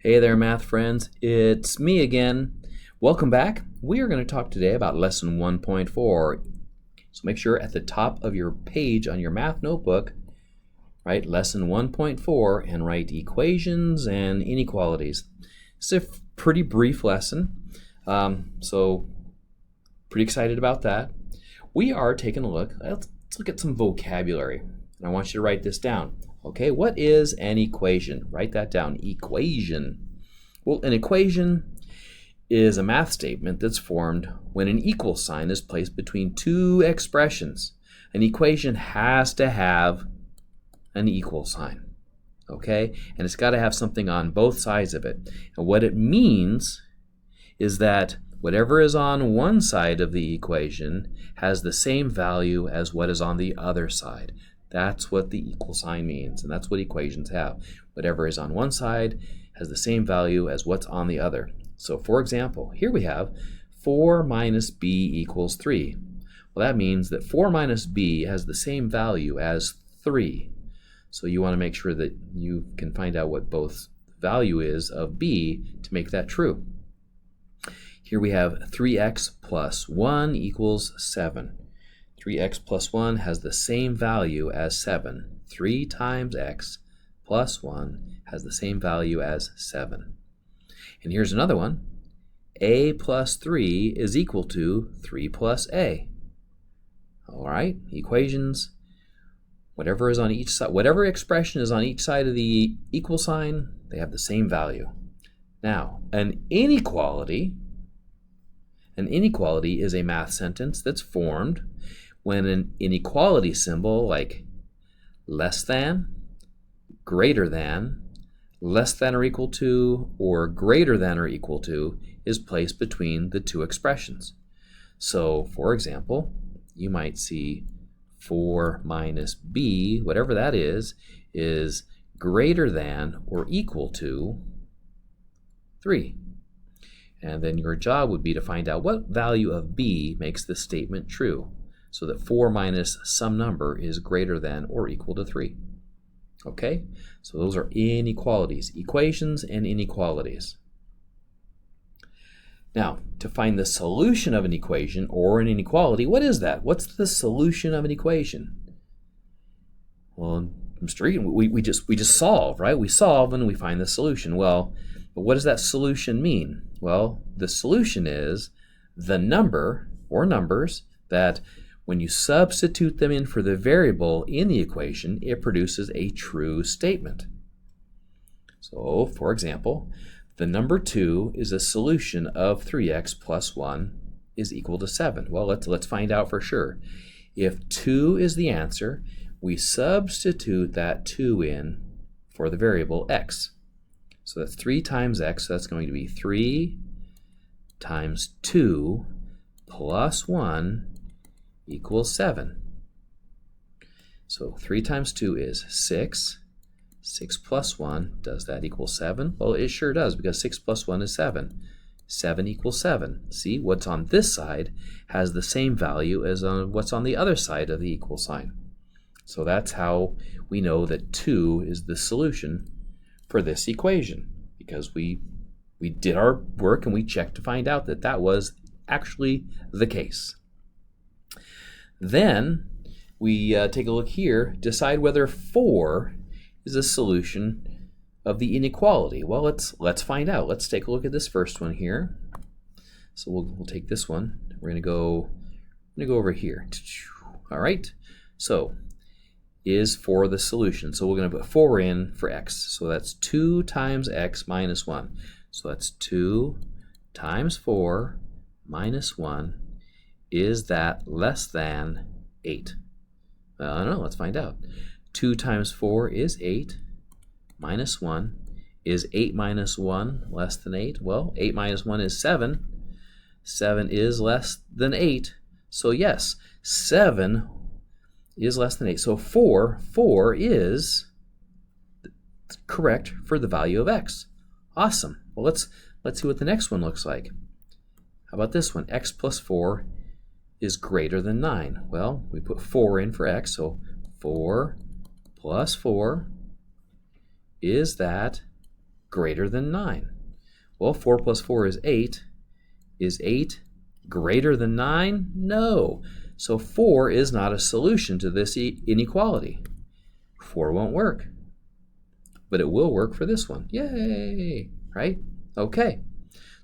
Hey there, math friends. It's me again. Welcome back. We are going to talk today about lesson 1.4. So make sure at the top of your page on your math notebook, write lesson 1.4 and write equations and inequalities. It's a pretty brief lesson, so pretty excited about that. We are taking a look. Let's look at some vocabulary. And I want you to write this down. Okay, what is an equation? Write that down. Equation. Well, an equation is a math statement that's formed when an equal sign is placed between two expressions. An equation has to have an equal sign. Okay, and it's got to have something on both sides of it. And what it means is that whatever is on one side of the equation has the same value as what is on the other side. That's what the equal sign means, and that's what equations have. Whatever is on one side has the same value as what's on the other. So for example, here we have 4 minus b equals 3. Well, that means that 4 minus b has the same value as 3. So you want to make sure that you can find out what both value is of b to make that true. Here we have 3x plus 1 equals 7. 3x plus 1 has the same value as 7. 3 times x plus 1 has the same value as 7. And here's another one. A plus 3 is equal to 3 plus a. All right, equations, whatever is on each side, whatever expression is on each side of the equal sign, they have the same value. Now, an inequality is a math sentence that's formed when an inequality symbol like less than, greater than, less than or equal to, or greater than or equal to is placed between the two expressions. So, for example, you might see 4 minus b, whatever that is greater than or equal to 3. And then your job would be to find out what value of b makes this statement true, so that 4 minus some number is greater than or equal to 3. Okay, so those are inequalities, equations and inequalities. Now, to find the solution of an equation or an inequality, what is that? What's the solution of an equation? Well, Mr. Eaton, we just solve, right? We solve and we find the solution. Well, but what does that solution mean? Well, the solution is the number or numbers that when you substitute them in for the variable in the equation, it produces a true statement. So, for example, the number 2 is a solution of 3x plus 1 is equal to 7. Well, let's find out for sure. If 2 is the answer, we substitute that 2 in for the variable x. So that's 3 times x, so that's going to be 3 times 2 plus 1 equals 7. So 3 times 2 is 6. 6 plus 1, does that equal 7? Well, it sure does, because 6 plus 1 is 7. 7 equals 7. See, what's on this side has the same value as what's on the other side of the equal sign. So that's how we know that 2 is the solution for this equation, because we did our work and we checked to find out that that was actually the case. Then we take a look here, decide whether 4 is a solution of the inequality. Well, let's find out. Let's take a look at this first one here. So we'll take this one. We're going to go over here. All right. So is 4 the solution? So we're going to put 4 in for x. So that's 2 times x minus 1. So that's 2 times 4 minus 1. Is that less than 8? I don't know. Let's find out. 2 times 4 is 8 minus 1. Is 8 minus 1 less than 8? Well, 8 minus 1 is 7. 7 is less than 8. So yes, 7 is less than 8. So 4 is correct for the value of x. Awesome. Well, let's see what the next one looks like. How about this one? X plus 4 is greater than 9. Well, we put 4 in for x, so 4 plus 4, is that greater than 9? Well, 4 plus 4 is 8. Is 8 greater than 9? No. So 4 is not a solution to this inequality. 4 won't work. But it will work for this one. Yay! Right? Okay.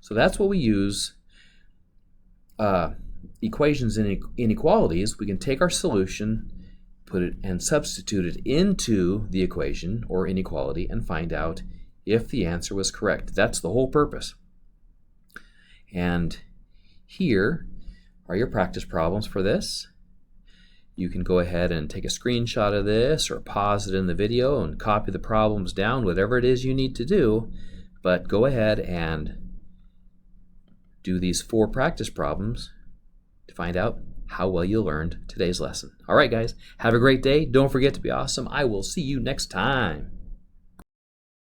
So that's what we use equations and inequalities. We can take our solution, put it and substitute it into the equation or inequality and find out if the answer was correct. That's the whole purpose. And here are your practice problems for this. You can go ahead and take a screenshot of this or pause it in the video and copy the problems down, whatever it is you need to do. But go ahead and do these 4 practice problems to find out how well you learned today's lesson. All right, guys, have a great day. Don't forget to be awesome. I will see you next time.